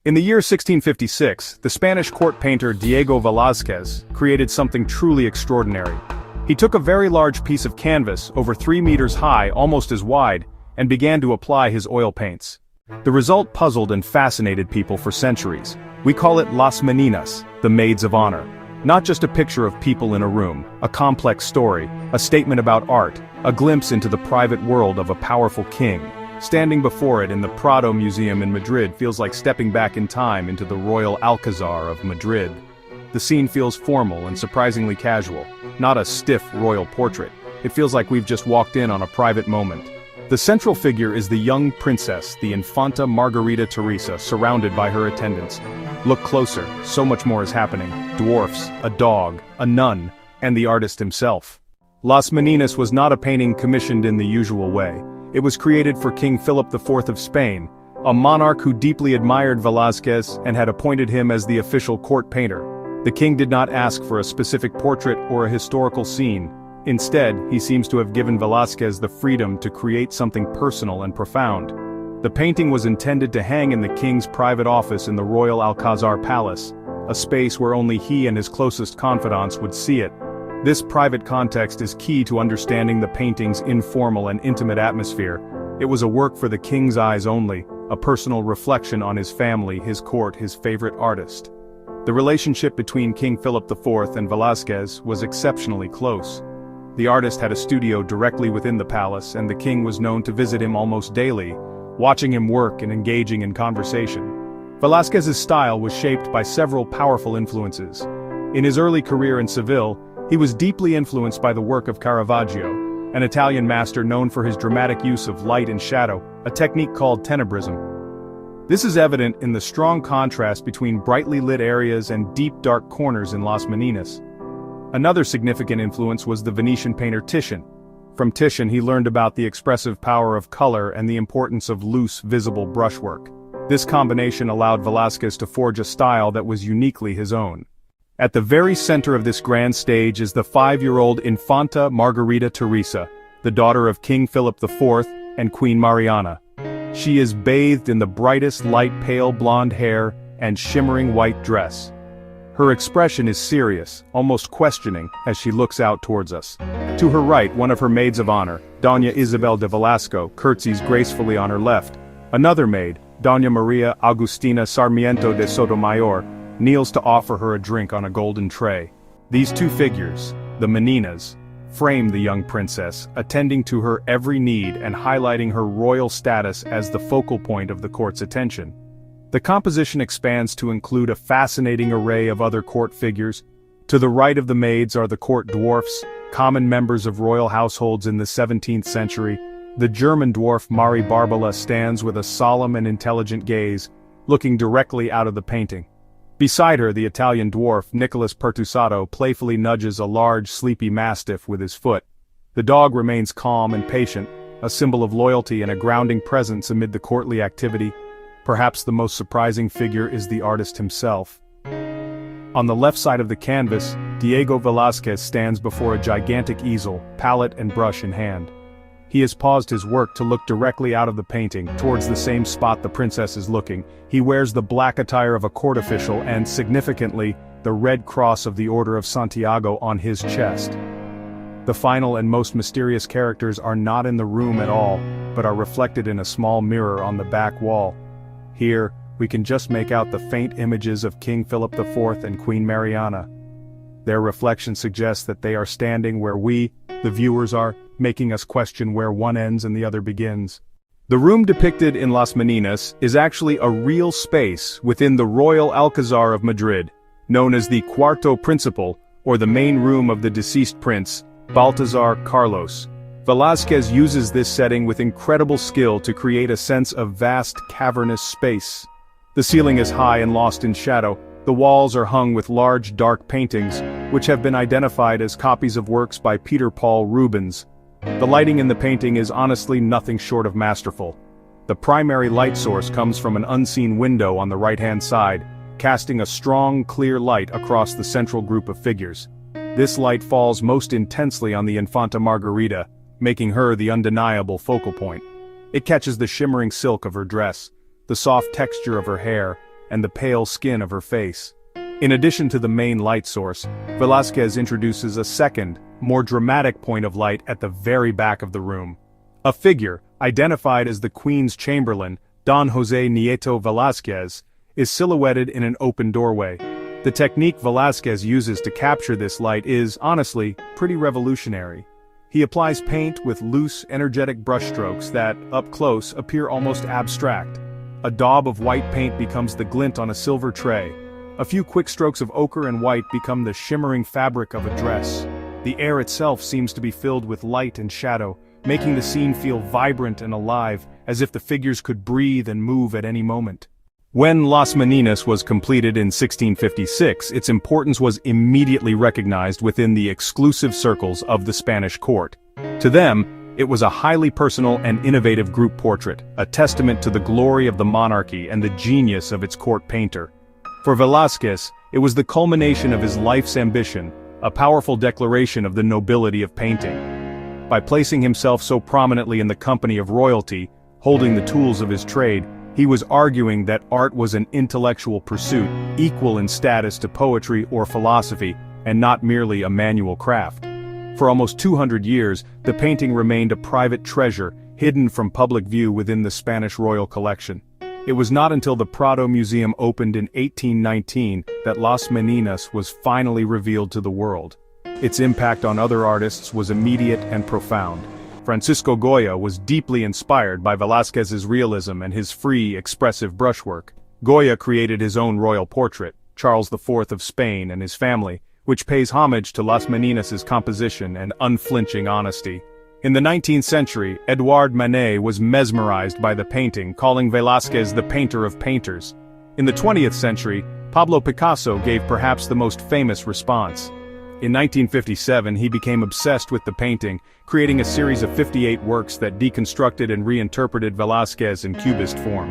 In the year 1656, the Spanish court painter Diego Velazquez created something truly extraordinary. He took a very large piece of canvas, over 3 meters high, almost as wide, and began to apply his oil paints. The result puzzled and fascinated people for centuries. We call it Las Meninas, the Maids of Honor. Not just a picture of people in a room, a complex story, a statement about art, a glimpse into the private world of a powerful king. Standing before it in the Prado Museum in Madrid feels like stepping back in time into the Royal Alcazar of Madrid. The scene feels formal and surprisingly casual, not a stiff royal portrait. It feels like we've just walked in on a private moment. The central figure is the young princess, the Infanta Margarita Teresa, surrounded by her attendants. Look closer, so much more is happening. Dwarfs, a dog, a nun, and the artist himself. Las Meninas was not a painting commissioned in the usual way. It was created for King Philip IV of Spain, a monarch who deeply admired Velázquez and had appointed him as the official court painter. The king did not ask for a specific portrait or a historical scene. Instead, he seems to have given Velázquez the freedom to create something personal and profound. The painting was intended to hang in the king's private office in the Royal Alcazar Palace, a space where only he and his closest confidants would see it. This private context is key to understanding the painting's informal and intimate atmosphere. It was a work for the king's eyes only, a personal reflection on his family, his court, his favorite artist. The relationship between King Philip IV and Velázquez was exceptionally close. The artist had a studio directly within the palace, and the king was known to visit him almost daily, watching him work and engaging in conversation. Velázquez's style was shaped by several powerful influences. In his early career in Seville, he was deeply influenced by the work of Caravaggio, an Italian master known for his dramatic use of light and shadow, a technique called tenebrism. This is evident in the strong contrast between brightly lit areas and deep dark corners in Las Meninas. Another significant influence was the Venetian painter Titian. From Titian he learned about the expressive power of color and the importance of loose, visible brushwork. This combination allowed Velázquez to forge a style that was uniquely his own. At the very center of this grand stage is the 5-year-old Infanta Margarita Teresa, the daughter of King Philip IV and Queen Mariana. She is bathed in the brightest light pale blonde hair and shimmering white dress. Her expression is serious, almost questioning, as she looks out towards us. To her right, one of her maids of honor, Dona Isabel de Velasco, curtsies gracefully on her left. Another maid, Dona Maria Augustina Sarmiento de Sotomayor, kneels to offer her a drink on a golden tray. These two figures, the Meninas, frame the young princess, attending to her every need and highlighting her royal status as the focal point of the court's attention. The composition expands to include a fascinating array of other court figures. To the right of the maids are the court dwarfs, common members of royal households in the 17th century. The German dwarf Mari Barbola stands with a solemn and intelligent gaze, looking directly out of the painting. Beside her, the Italian dwarf Nicolas Pertusato playfully nudges a large, sleepy mastiff with his foot. The dog remains calm and patient, a symbol of loyalty and a grounding presence amid the courtly activity. Perhaps the most surprising figure is the artist himself. On the left side of the canvas, Diego Velazquez stands before a gigantic easel, palette and brush in hand. He has paused his work to look directly out of the painting, towards the same spot the princess is looking. He wears the black attire of a court official and, significantly, the red cross of the Order of Santiago on his chest. The final and most mysterious characters are not in the room at all, but are reflected in a small mirror on the back wall. Here, we can just make out the faint images of King Philip IV and Queen Mariana. Their reflection suggests that they are standing where we, the viewers, are, making us question where one ends and the other begins. The room depicted in Las Meninas is actually a real space within the Royal Alcazar of Madrid, known as the Cuarto Principal, or the main room of the deceased prince, Baltasar Carlos. Velázquez uses this setting with incredible skill to create a sense of vast, cavernous space. The ceiling is high and lost in shadow. The walls are hung with large, dark paintings, which have been identified as copies of works by Peter Paul Rubens. The lighting in the painting is honestly nothing short of masterful. The primary light source comes from an unseen window on the right-hand side, casting a strong, clear light across the central group of figures. This light falls most intensely on the Infanta Margarita, making her the undeniable focal point. It catches the shimmering silk of her dress, the soft texture of her hair, and the pale skin of her face. In addition to the main light source, Velázquez introduces a second, more dramatic point of light at the very back of the room. A figure, identified as the Queen's Chamberlain, Don José Nieto Velázquez, is silhouetted in an open doorway. The technique Velázquez uses to capture this light is, honestly, pretty revolutionary. He applies paint with loose, energetic brushstrokes that, up close, appear almost abstract. A daub of white paint becomes the glint on a silver tray. A few quick strokes of ochre and white become the shimmering fabric of a dress. The air itself seems to be filled with light and shadow, making the scene feel vibrant and alive, as if the figures could breathe and move at any moment. When Las Meninas was completed in 1656, its importance was immediately recognized within the exclusive circles of the Spanish court. To them, it was a highly personal and innovative group portrait, a testament to the glory of the monarchy and the genius of its court painter. For Velázquez, it was the culmination of his life's ambition, a powerful declaration of the nobility of painting. By placing himself so prominently in the company of royalty, holding the tools of his trade, he was arguing that art was an intellectual pursuit, equal in status to poetry or philosophy, and not merely a manual craft. For almost 200 years, the painting remained a private treasure, hidden from public view within the Spanish royal collection. It was not until the Prado Museum opened in 1819 that Las Meninas was finally revealed to the world. Its impact on other artists was immediate and profound. Francisco Goya was deeply inspired by Velázquez's realism and his free, expressive brushwork. Goya created his own royal portrait, Charles IV of Spain and his family, which pays homage to Las Meninas' composition and unflinching honesty. In the 19th century, Edouard Manet was mesmerized by the painting, calling Velázquez the painter of painters. In the 20th century, Pablo Picasso gave perhaps the most famous response. In 1957, he became obsessed with the painting, creating a series of 58 works that deconstructed and reinterpreted Velázquez in Cubist form.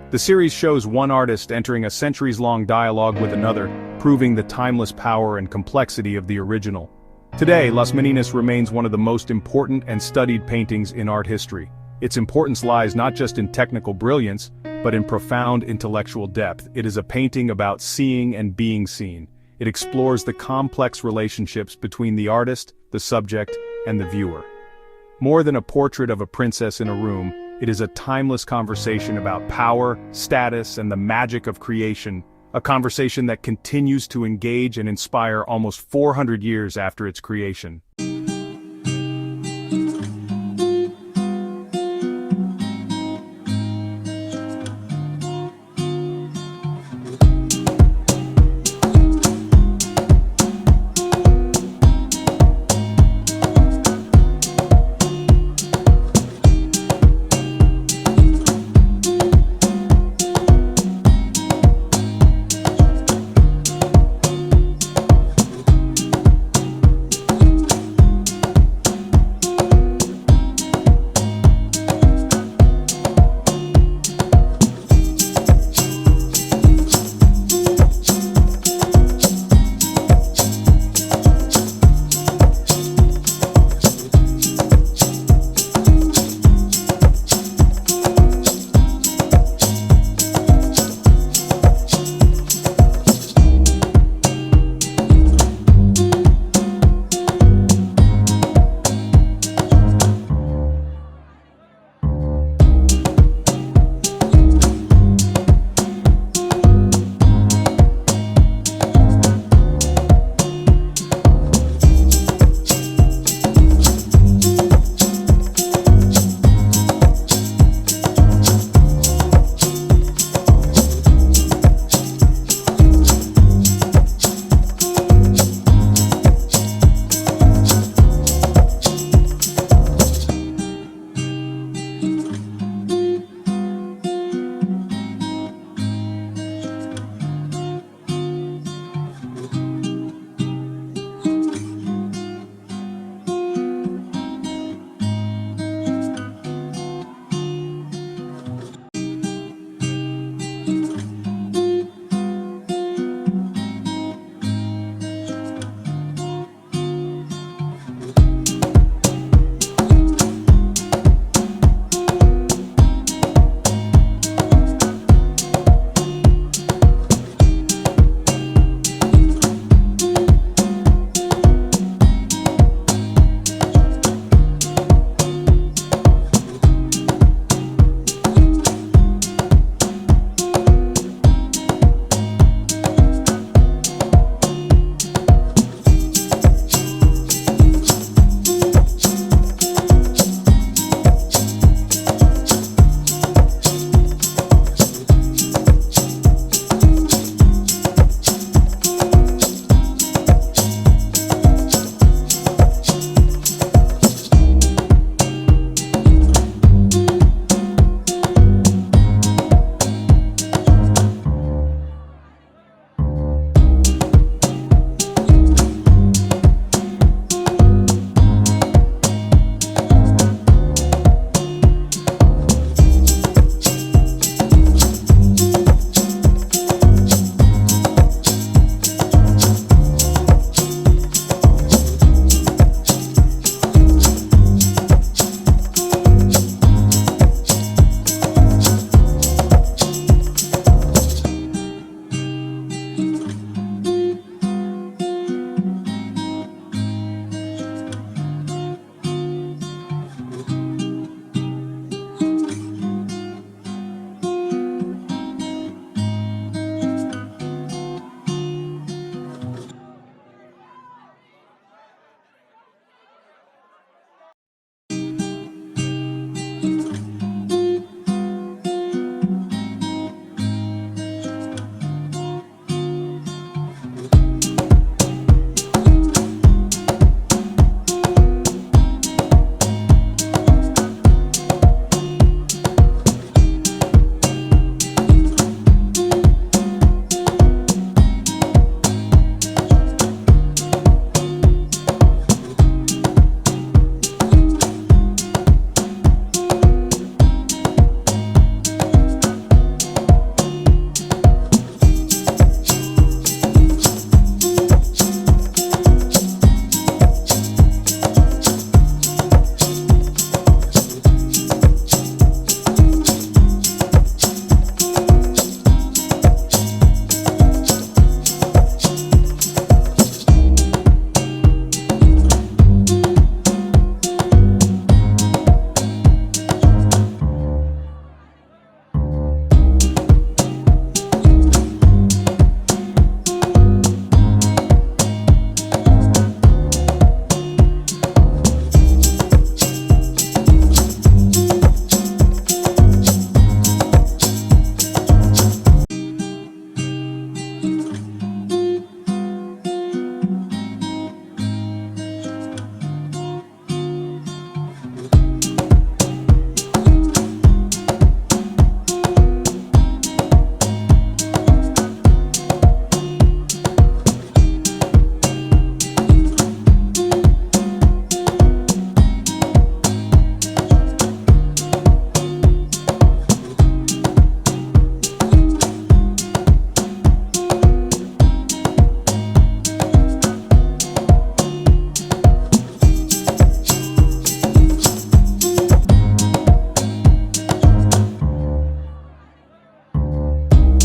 The series shows one artist entering a centuries-long dialogue with another, proving the timeless power and complexity of the original. Today, Las Meninas remains one of the most important and studied paintings in art history. Its importance lies not just in technical brilliance, but in profound intellectual depth. It is a painting about seeing and being seen. It explores the complex relationships between the artist, the subject, and the viewer. More than a portrait of a princess in a room, it is a timeless conversation about power, status, and the magic of creation, a conversation that continues to engage and inspire almost 400 years after its creation.